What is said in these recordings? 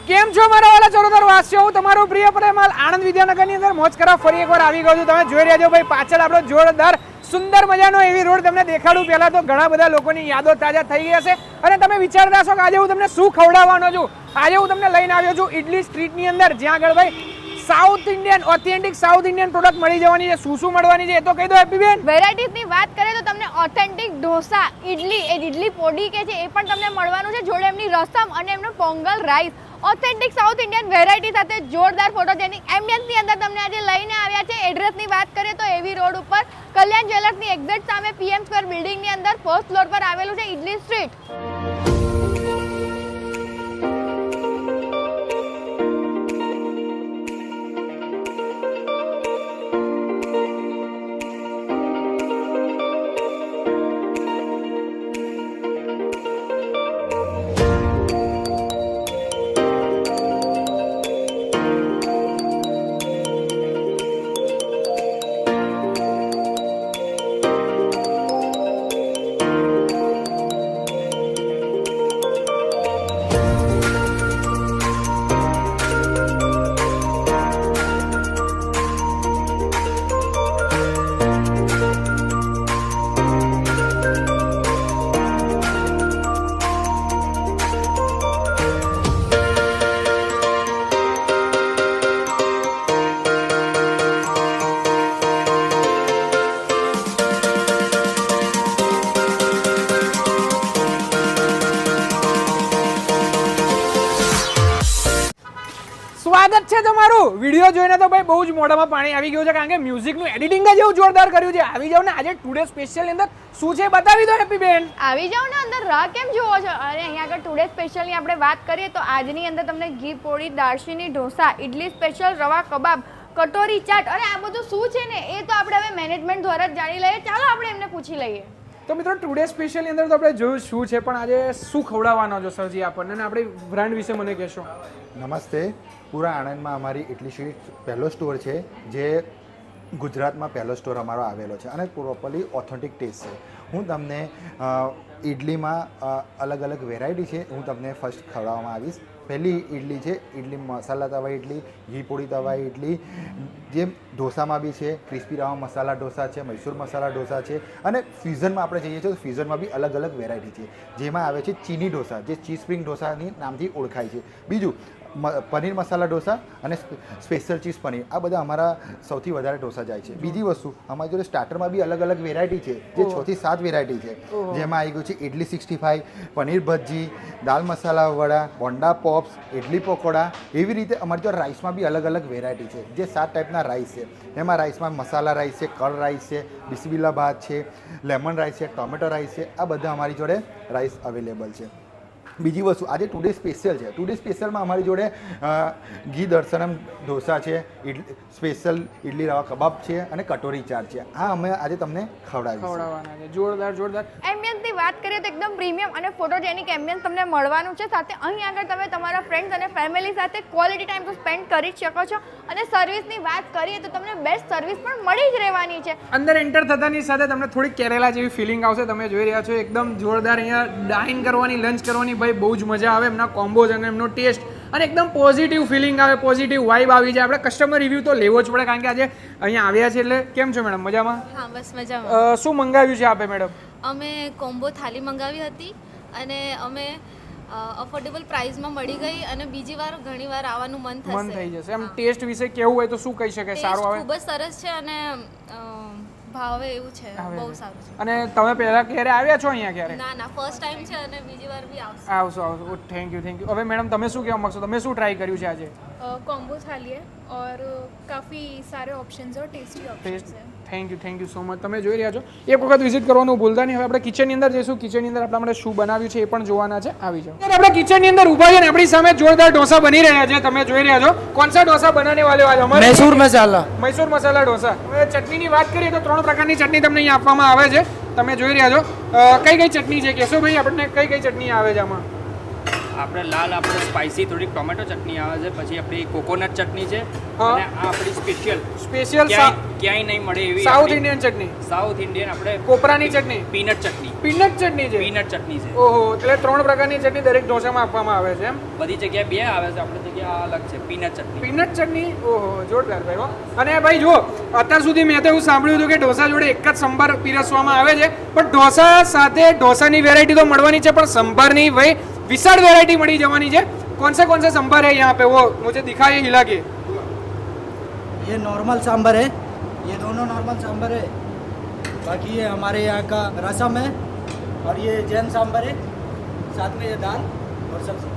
કેમ છો મારા વાલા ચરોતર વાસીઓ? હું તમારો પ્રિય પ્રેમાલ આણંદ વિદ્યાનગરની અંદર મોજ કરવા ફરી એકવાર આવી ગયો છું. તમે જોઈ રહ્યા છો ભાઈ પાછળ આપણો જોરદાર સુંદર મજાનો એવી રોડ તમને દેખાડું. પહેલા તો ઘણા બધા લોકોની યાદો તાજા થઈ ગઈ હશે અને તમે વિચારતા હશો કે આજે હું તમને શું ખવડાવવાનો છું. આજે હું તમને લઈને આવ્યો છું ઇડલી સ્ટ્રીટની અંદર, જ્યાં આગળ ભાઈ south Indian authentic south Indian product મળી જવાની છે. શું મળવાની છે એ તો કહી દો હેપી બેન. વેરાયટીઝની વાત કરીએ તો તમને ઓથેન્ટિક ઢોસા, ઇડલી, ઇડલી પોડી કે છે એ પણ તમને મળવાનું છે, જોડે એમની રસમ અને એમનો Pongal rice. Authentic south Indian variety સાથે જોરદાર ફોટોજેનિક એમ્બિયન્સની અંદર તમને આજે લઈને આવ્યા છે. એડ્રેસની વાત કરીએ તો એવી રોડ ઉપર કલ્યાણ જ્વેલર્સની એક્ઝેક્ટ સામે PM સ્ક્વેર બિલ્ડિંગની અંદર ફર્સ્ટ ફ્લોર પર આવેલું છે ઇડલી સ્ટ્રીટ. સ્વાગત છે તમારું. વિડીયો જોઈને તો ભાઈ બહુ જ મોઢામાં પાણી આવી ગયું છે, કારણ કે મ્યુઝિકનું એડિટિંગ જ એવું જોરદાર કર્યું છે. આવી જાવ ને આજે ટુડે સ્પેશિયલની અંદર શું છે બતાવી દો હેપી બેન. આવી જાવ ને અંદર, રાહ કેમ જોવો છો? અને અહીંયા આગળ ટુડે સ્પેશિયલની આપણે વાત કરીએ તો આજની અંદર તમને ઘી પોળી, દાળચીની ઢોસા, ઇડલી સ્પેશિયલ, રવા કબાબ, કટોરી ચાટ અને આ બધું શું છે ને એ તો આપણે હવે મેનેજમેન્ટ દ્વારા જ જાણી લઈએ. ચાલો આપણે એમને પૂછી લઈએ. તો મિત્રો ટુડે સ્પેશિયલની અંદર તો આપણે જોયું શું છે, પણ આજે શું ખવડાવવાનો છો સરજી આપણને, અને આપણી બ્રાન્ડ વિશે મને કહેશો. નમસ્તે. પૂરા આણંદમાં અમારી ઇડલી સ્ટ્રીટ પહેલો સ્ટોર છે, જે ગુજરાતમાં પહેલો સ્ટોર અમારો આવેલો છે અને પ્રોપરલી ઓથેન્ટિક ટેસ્ટ છે. હું તમને ઇડલીમાં અલગ અલગ વેરાયટી છે, હું તમને ફર્સ્ટ ખવડાવવામાં આવીશ. પહેલી ઇડલી છે ઇડલી મસાલા તવા ઇડલી, ઘી પોળી તવા ઇડલી, જે ઢોસામાં બી છે. ક્રિસ્પી રવા મસાલા ઢોસા છે, મૈસૂર મસાલા ઢોસા છે, અને ફ્યુઝનમાં આપણે જઈએ છીએ તો ફ્યુઝનમાં બી અલગ અલગ વેરાયટી છે, જેમાં આવે છે ચીની ઢોસા, જે ચીઝ સ્પ્રિંગ ઢોસાની નામથી ઓળખાય છે. બીજું પનીર મસાલા ઢોસા અને સ્પેશિયલ ચીઝ પનીર, આ બધા અમારા સૌથી વધારે ઢોસા જાય છે. બીજી વસ્તુ અમારી જોડે સ્ટાર્ટરમાં બી અલગ અલગ વેરાયટી છે, જે 6 થી 7 વેરાયટી છે, જેમાં આવી ગયું છે ઇડલી 65, પનીર ભજી, દાલ મસાલા વડા, બોન્ડા પોપ્સ, ઇડલી પકોડા. એવી રીતે અમારી જોડે રાઈસમાં બી અલગ અલગ વેરાયટી છે, જે 7 ટાઈપના રાઈસ છે. એમાં રાઈસમાં મસાલા રાઈસ છે, કર્ડ રાઈસ છે, બિસ્મિલ્લા ભાત છે, લેમન રાઈસ છે, ટોમેટો રાઈસ છે. આ બધા અમારી જોડે રાઈસ અવેલેબલ છે. બીજી વસ્તુ આજે ટુડે સ્પેશિયલ છે. ટુડે સ્પેશિયલમાં અમારી જોડે ઘી દર્શનમ ઢોસા છે, સ્પેશિયલ ઇડલી રવા કબાબ છે અને કટોરી ચાટ છે. આ અમે આજે તમને ખવડાવવાના છે. જોરદાર જોરદાર એમ્બિયન્સની વાત કરીએ તો એકદમ પ્રીમિયમ અને ફોટોજેનિક એમ્બિયન્સ તમને મળવાનું છે. સાથે અહીં આગળ તમે તમારા ફ્રેન્ડ્સ અને ફેમિલી સાથે ક્વોલિટી ટાઈમ તો સ્પેન્ડ કરી જ શકો છો. અને સર્વિસની વાત કરીએ તો તમને બેસ્ટ સર્વિસ પણ મળી જ રહેવાની છે. અંદર એન્ટર થતાની સાથે તમને થોડી કેરેલા જેવી ફિલિંગ આવશે. તમે જોઈ રહ્યા છો એકદમ જોરદાર અહીંયા ડાઇન કરવાની, લંચ કરવાની ભાઈ બહુ જ મજા આવે. એમના કોમ્બોઝ અને એમનો ટેસ્ટ અને એકદમ પોઝિટિવ ફિલિંગ આવે, પોઝિટિવ વાઇબ આવી જાય. આપણે કસ્ટમર રિવ્યૂ તો લેવો જ પડે, કારણ કે આજે અહીંયા આવ્યા છે. એટલે કેમ છો મેડમ? મજામાં? હા બસ મજામાં. શું મંગાવ્યું છે આપે મેડમ? અમે કોમ્બો થાળી મંગાવી હતી અને અમે અફોર્ડેબલ પ્રાઇસમાં મળી ગઈ અને બીજી વાર ઘણી વાર આવવાનું મન થઈ જશે. એમ ટેસ્ટ વિશે કેવું હોય તો શું કહી શકાય? સારું આવે, ખૂબ જ સરસ છે અને ભાવે એવું છે, બહુ સારું છે. અને તમે પહેલા ક્યારે આવ્યા છો અહીંયા? ક્યારે? ના ફર્સ્ટ ટાઈમ છે અને બીજી વાર બી આવશે. આવશો. Thank you. હવે મેડમ તમે શું કહેવા માંગશો? તમે શું ટ્રાય કર્યું છે આજે? कॉम्बो थाली है और काफ़ी सारे ऑप्शंस और टेस्टी ऑप्शंस हैं. Thank you so much. તમે જોઈ રહ્યા છો, એક વખત વિઝિટ કરવાનું ભૂલતા નહીં. હવે આપણે કિચનની અંદર જઈશું. કિચનની અંદર આપણા માટે શું બનાવ્યું છે એ પણ જોવાના છે. આવી જાઓ. આપણે કિચનની અંદર ઊભા છે ને આપણી સામે જોરદાર ઢોસા બની રહ્યા છે. તમે જોઈ રહ્યા છો. કોણ સા ઢોસા બનાને વાલે આજ હમારે? मैसूर मसाला. મૈસૂર મસાલા ઢોસા. હવે ચટણીની વાત કરીએ તો 3 પ્રકારની ચટણી તમને અહીંયા આપવામાં આવે છે. તમે જોઈ રહ્યા છો. કઈ ચટણી છે કહેશો ભાઈ આપણને? કઈ ચટણી આવે છે આમાં? આપણે લાલ આપણે સ્પાઇસી થોડીક ટોમેટો ચટણી આવે છે, પછી આપણી કોકોનટ ચટણી છે, હા. અને આ આપણી સ્પેશિયલ ક્યાંય નહીં મળે એવી સાઉથ આપણી ઇન્ડિયન ચટણી, સાઉથ ઇન્ડિયન આપણે કોપરાની ચટણી, પીનટ ચટણી પીનટ ચટણી છે. પીનટ ચટણી છે. ઓહો, એટલે 3 પ્રકારની ચટણી દરેક ઢોસામાં આપવામાં આવે છે એમ. બધી જગ્યાએ 2 આવે છે, આપણી જગ્યાએ આ અલગ છે પીનટ ચટણી. પીનટ ચટણી, ઓહો જોરદાર ભાઈ હો. અને ભાઈ જો અત્યાર સુધી મેં તો એવું સાંભળ્યું હતું કે ઢોસા જોડે એક જ સંભાર પીરસવામાં આવે છે, પણ ઢોસા સાથે ઢોસાની વેરાયટી તો મળવાની છે, પણ સંભારની ભાઈ विशाल वैरायटी मड़ी जवानी है. कौन से संभार है यहाँ पे, वो मुझे दिखाइए हिला के. ये नॉर्मल सांभर है, ये दोनों नॉर्मल सांभर है. बाकी ये हमारे यहाँ का रसम है और ये जैन सांभर है, साथ में ये दाल और सब्जी.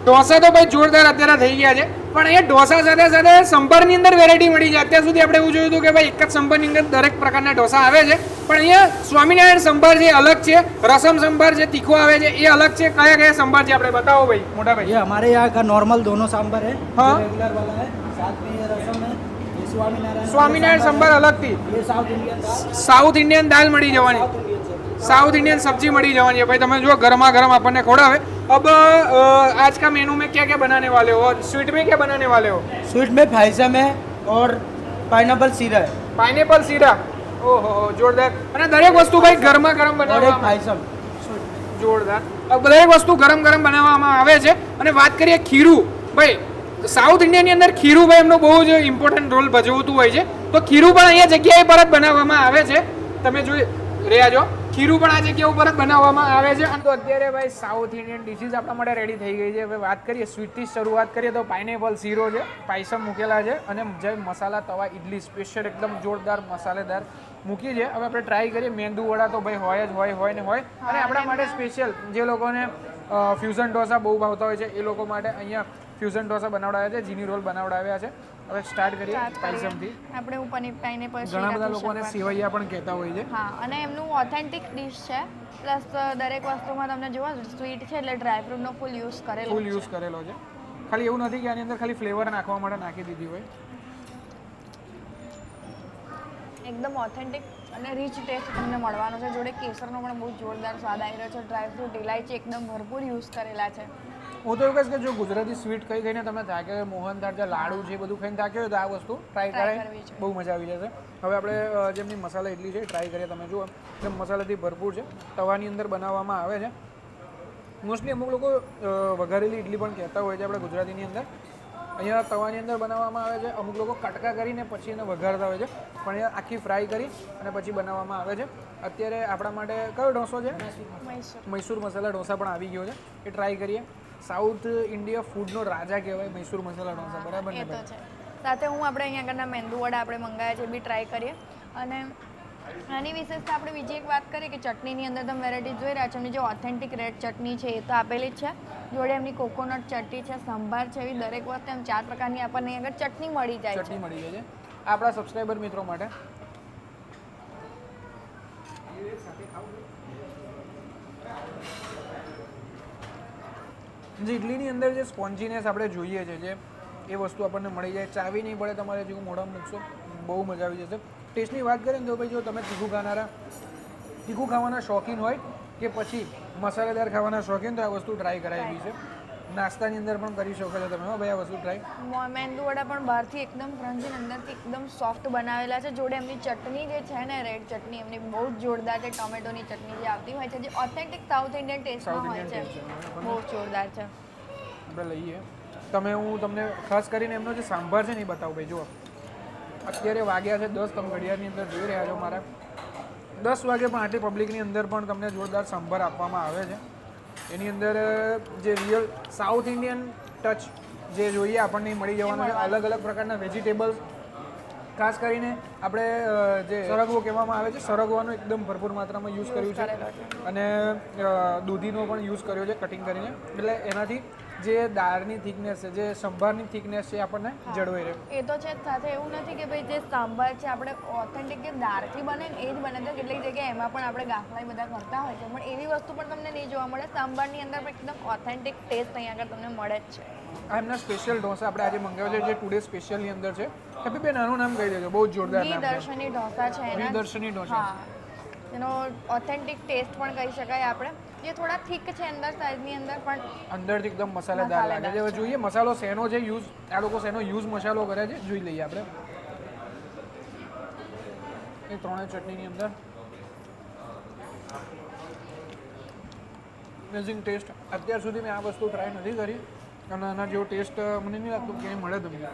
ઢોસા તો ભાઈ જોરદાર અત્યારે થઈ ગયા છે, પણ અહીંયા ઢોસા સાથે સાથે સંભારની અંદર વેરાયટી મળી જાય. અત્યાર સુધી આપણે એવું જોયું હતું કે ભાઈ એક જ સંભારની અંદર દરેક પ્રકારના ઢોસા આવે છે, પણ અહીંયા સ્વામિનારાયણ સંભાર છે અલગ છે, રસમ સંભાર છે તીખો આવે છે એ અલગ છે. કયા કયા સંભાર છે આપણે બતાવો ભાઈ મોટા ભાઈ. ये हमारे यहाँ का नॉर्मल दोनों सांभर है, हाँ. रेगुलर वाला है, साथ में ये रसम है, ये સ્વામિનારાયણ સંભાર અલગથી, ये साउथ इंडियन दाल, સાઉથ ઇન્ડિયન દાલ મળી જવાની, साउथ इंडियन सब्जी. साउथ इंडियन सब्जी मड़ी जवानी है भाई. તમે જો ગરમા ગરમ આપણને ખવડાવે. अब आज का मेनू में क्या क्या बनाने वाले हो, और स्वीट में क्या बनाने वाले हो? स्वीट में फाइसम है और पाइनएप्पल सीरा है पाइनएप्पल सीरा, ओहो जोरदार. અને દરેક વસ્તુ ભાઈ ગરમા ગરમ और एक બનાવવામાં फाइसम. જોરદાર. દરેક વસ્તુ ગરમ ગરમ બનાવવામાં આવે છે. અને વાત કરીએ ખીરું, ભાઈ સાઉથ ઇન્ડિયનની અંદર ખીરું ભાઈ એમનો બહુ જ ઇમ્પોર્ટન્ટ રોલ ભજવતું હોય છે, તો ખીરું પણ અહીંયા જગ્યાએ પર જ બનાવવામાં આવે છે. તમે જોઈ રહ્યા છો ખીરું પણ આ જગ્યા ઉપર જ બનાવવામાં આવે છે. તો અત્યારે ભાઈ સાઉથ ઇન્ડિયન ડિશિસ આપણા માટે રેડી થઈ ગઈ છે. હવે વાત કરીએ સ્વીટથી શરૂઆત કરીએ તો પાઇનેપલ શીરો છે, પાયસમ મૂકેલા છે, અને જે મસાલા તવા ઇડલી સ્પેશિયલ એકદમ જોરદાર મસાલેદાર મૂકી છે. હવે આપણે ટ્રાય કરીએ. મેંદુ વડા તો ભાઈ હોય જ હોય ને હોય. અને આપણા માટે સ્પેશિયલ જે લોકોને ફ્યુઝન ઢોસા બહુ ભાવતા હોય છે એ લોકો માટે અહીંયા ફ્યુઝન ઢોસા બનાવડાવ્યા છે, જીની રોલ બનાવડાવ્યા છે. હવે સ્ટાર્ટ કરીએ પાયસમથી. આપણે ઉપરની પાઇનેપલ ઘણા બધા લોકોને સેવૈયા પણ કહેતા હોય છે. હા, અને એમનું ઓથેન્ટિક ડિશ છે. પ્લસ દરેક વસ્તુમાં તમને જોવા સ્વીટ છે એટલે ડ્રાયફ્રૂટનો ફૂલ યુઝ કરેલો ફૂલ યુઝ કરેલો છે. ખાલી એવું નથી કે આની અંદર ખાલી ફ્લેવર નાખવા માટે નાખી દીધી હોય. એકદમ ઓથેન્ટિક અને રીચ ટેસ્ટ તમને મળવાનો છે. જોડે કેસરનો પણ બહુ જોરદાર સ્વાદ આવી રહ્યો છે. ડ્રાયફ્રૂટ ઇલાયચી એકદમ ભરપૂર યુઝ કરેલા છે. હું તો એવું કહીશ કે જો ગુજરાતી સ્વીટ ખાઈ ખાઈને તમે થાક્યા હોય, મોહનથાળ છે, લાડુ છે, બધું ખાઈને થાક્યો હોય તો આ વસ્તુ ટ્રાય કરાય, બહુ મજા આવી જશે. હવે આપણે જેમની મસાલા ઇડલી છે ટ્રાય કરીએ. તમે જુઓ એકદમ મસાલાથી ભરપૂર છે, તવાની અંદર બનાવવામાં આવે છે. મોસ્ટલી અમુક લોકો વઘારેલી ઇડલી પણ કહેતા હોય છે આપણે ગુજરાતીની અંદર. અહીંયા તવાની અંદર બનાવવામાં આવે છે. અમુક લોકો કટકા કરીને પછી એને વઘારતા હોય છે, પણ અહીંયા આખી ફ્રાય કરી અને પછી બનાવવામાં આવે છે. અત્યારે આપણા માટે કયો ઢોસો છે? મૈસૂર મસાલા ઢોસા પણ આવી ગયો છે, એ ટ્રાય કરીએ. સાઉથ ઇન્ડિયા ફૂડનો રાજા કહેવાય મૈસૂર મસાલા ઢોસા, બરાબર ને? એ તો છે. સાથે હું આપણે અહીંયા આગળના મેંદુ વડા આપણે મંગાવ્યા છે એ બી ટ્રાય કરીએ. અને આની વિશેષતા આપણે બીજી એક વાત કરીએ કે ચટણીની અંદર તમે વેરાયટી જોઈ રહ્યા છો. એમની જે ઓથેન્ટિક રેડ ચટણી છે એ તો આપેલી જ છે, જોડે એમની કોકોનટ ચટણી છે, સંભાર છે, એવી દરેક વસ્તુ એમ 4 પ્રકારની આપણને અહીંયા આગળ ચટણી મળી જાય છે. ચટણી મળી જાય છે આપણા સબસ્ક્રાઈબર મિત્રો માટે. જે ઇડલીની અંદર જે સ્પોન્જીનેસ આપણે જોઈએ છે, જે એ વસ્તુ આપણને મળી જાય. ચાવી નહીં પડે તમારે, જેવું મોઢામાં મૂકશો બહુ મજા આવી જશે. ટેસ્ટની વાત કરીએ ને તો ભાઈ જો તમે તીખું ખાવાના શોખીન હોય કે પછી મસાલેદાર ખાવાના શોખીન તો આ વસ્તુ ટ્રાય કરાય એવી છે. નાસ્તાની અંદર પણ કરી શકો છો તમે. હો ભાઈ આ વસ્તુ ટ્રાય. મેંદુ વડા પણ બહારથી એકદમ ક્રન્ચી, અંદરથી એકદમ સોફ્ટ બનાવેલા છે. જોડે એમની ચટણી જે છે ને રેડ ચટણી એમની બહુ જ જોરદાર છે. ટોમેટોની ચટણી જે આવતી હોય છે, જે ઓથેન્ટિક સાઉથ ઇન્ડિયન ટેસ્ટમાં હોય છે, બહુ જોરદાર છે. આપણે લઈએ. હું તમને ખાસ કરીને એમનો જે સાંભાર છે ને એ બતાવું ભાઈ. જુઓ અત્યારે વાગ્યા છે 10, તમે ઘડિયાળની અંદર જોઈ રહ્યા છો મારા 10 વાગે, પણ આટલી પબ્લિકની અંદર પણ તમને જોરદાર સાંભાર આપવામાં આવે છે. એની અંદર જે રિયલ સાઉથ ઇન્ડિયન ટચ જે જોઈએ આપણને મળી જવાનું છે. અલગ અલગ પ્રકારના વેજીટેબલ્સ, ખાસ કરીને આપણે જે સરગવો કહેવામાં આવે છે, સરગવાનો એકદમ ભરપૂર માત્રામાં યુઝ કર્યું છે, અને દૂધીનો પણ યુઝ કર્યો છે કટિંગ કરીને. એટલે એનાથી જે દાળની થિકનેસ છે, જે સંભારની થિકનેસ છે, આપણને જળવાઈ રહે. એ તો છે. સાથે એવું નથી કે ભાઈ જે સાંભાર છે આપણે ઓથેન્ટિક જે દાળથી બને ને એ જ બને છે. કેટલીક જગ્યાએ એમાં પણ આપણે ગાફલા બધા કરતા હોય છે, પણ એવી વસ્તુ પણ તમને નહીં જોવા મળે. સાંભારની અંદર પણ એકદમ ઓથેન્ટિક ટેસ્ટ અહીંયા આગળ તમને મળે જ છે. આ એમના સ્પેશિયલ ઢોસા આપણે આજે મંગાવ્યા છે, જે ટુડે સ્પેશિયલની અંદર છે. હેપી બેન આનું નામ કહી દેજો, બહુ જ જોરદાર નામ છે. દર્શની ઢોસા છે એના. દર્શની ઢોસા. એનો ઓથેન્ટિક ટેસ્ટ પણ કહી શકાય આપણે, જે થોડા થીક છે અંદર સાઈઝની અંદર પણ અંદરથી એકદમ મસાલેદાર લાગે છે. હવે જોઈએ મસાલો શેનો છે યુઝ, આ લોકો શેનો યુઝ મસાલો કરે છે જોઈ લઈએ આપણે. એ ત્રણેય ચટણીની અંદર અમેઝિંગ ટેસ્ટ. અત્યાર સુધી મેં આ વસ્તુ ટ્રાય નથી કરી અને આના જેવો ટેસ્ટ મને નહીં લાગતું ક્યાંય મળે તમને.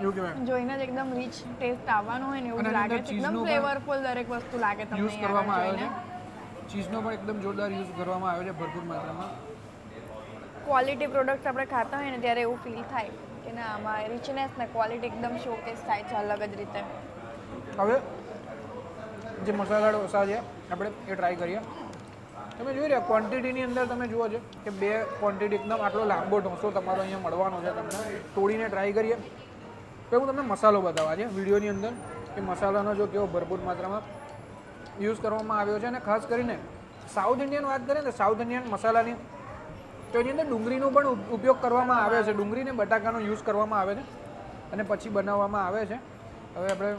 એવું કહેવાય જોઈને જ એકદમ રીચ ટેસ્ટ આવવાનો હોય ને એવું અને લાગે અંદર છે, એકદમ ચીઝનું ફ્લેવરફુલ દરેક વસ્તુ લાગે તમને યુઝ અહીંયા કરવામાં આગળ આવ્યો જોઈને. છે. ચીઝનો પણ એકદમ જોરદાર યુઝ કરવામાં આવ્યો છે ભરપૂર માત્રામાં. ક્વોલિટી પ્રોડક્ટ્સ આપણે ખાતા હોય ને ત્યારે એવું ફીલ થાય કે ના આમાં રિચનેસ ને ક્વોલિટી એકદમ શોકેસ થાય છે અલગ જ રીતે. હવે જે મસાલા ઢોસા છે આપણે એ ટ્રાય કરીએ. તમે જોઈ રહ્યા ક્વોન્ટિટીની અંદર તમે જુઓ છો કે 2 ક્વોન્ટિટી એકદમ આટલો લાંબો ઢોસો તમારો અહીંયા મળવાનો છે. તમને તોડીને ટ્રાય કરીએ તો હું તમને મસાલો બતાવવા છે વિડીયોની અંદર કે મસાલાનો જો કેવો ભરપૂર માત્રામાં યુઝ કરવામાં આવ્યો છે. અને ખાસ કરીને સાઉથ ઇન્ડિયન વાત કરીએ ને સાઉથ ઇન્ડિયન મસાલાની તો એની અંદર ડુંગળીનો પણ ઉપયોગ કરવામાં આવે છે. ડુંગળી ને બટાકાનો યુઝ કરવામાં આવે છે અને પછી બનાવવામાં આવે છે. હવે આપણે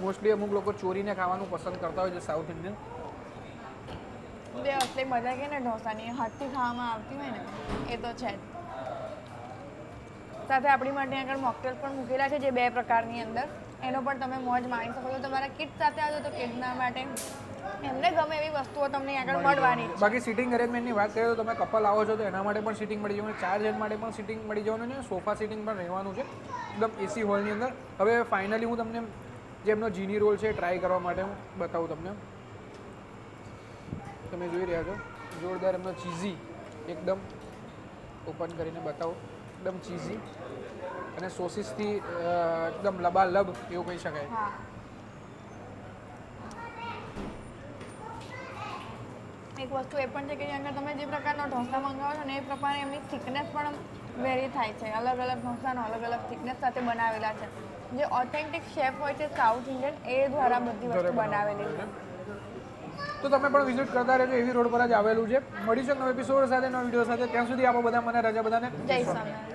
મોસ્ટલી અમુક લોકો ચોરીને ખાવાનું પસંદ કરતા હોય છે સાઉથ ઇન્ડિયન. જે અસલી મજા કે ને ઢોસાની હાથથી ખાવામાં આવતી હોય ને એ તો છે જ. સાથે આપણી માટે આગળ મોકટેલ પણ મૂકેલા છે જે 2 પ્રકારની અંદર, એનો પણ તમે મોજ માણી શકો છો. તમારા કિડ સાથે આવજો તો કિડના માટે એમને ગમે એવી વસ્તુઓ તમને આગળ મળવાની છે. બાકી સિટિંગ અરેન્જમેન્ટની વાત કરીએ તો તમે કપલ આવો છો તો એના માટે પણ સિટિંગ મળી જવાનું, 4 જણ માટે પણ સિટિંગ મળી જવાનું છે, સોફા સિટિંગ પણ રહેવાનું છે એકદમ એસી હોલની અંદર. હવે ફાઇનલી હું તમને જે એમનો જીની રોલ છે ટ્રાય કરવા માટે હું બતાવું તમને. તમે જોઈ રહ્યા છો જોરદાર એમનો ચીઝી એકદમ ઓપન કરીને બતાવો, એકદમ ચીઝી અને સોસીસથી એકદમ લબાલબ એવું કહી શકાય. હા, એક વસ્તુ એ પણ છે કે અહીંયા આગળ તમે જે પ્રકારનો ઢોસા મંગાવો છો ને એ પ્રમાણે એમની થિકનેસ પણ વેરી થાય છે. અલગ અલગ ઢોસાનો અલગ અલગ થિકનેસ સાથે બનાવેલા છે. જે ઓથેન્ટિક શેફ હોય છે સાઉથ ઇન્ડિયન એ દ્વારા બધી વસ્તુ બનાવેલી છે. તો તમે પણ વિઝિટ કરતા રહેજો, એવી રોડ પર જ આવેલું છે. મળીશું નવા એપિસોડ સાથે, નવા વિડીયો સાથે. ત્યાં સુધી આપો બધા મને રજા બધાને જય સ્વામિનારાયણ.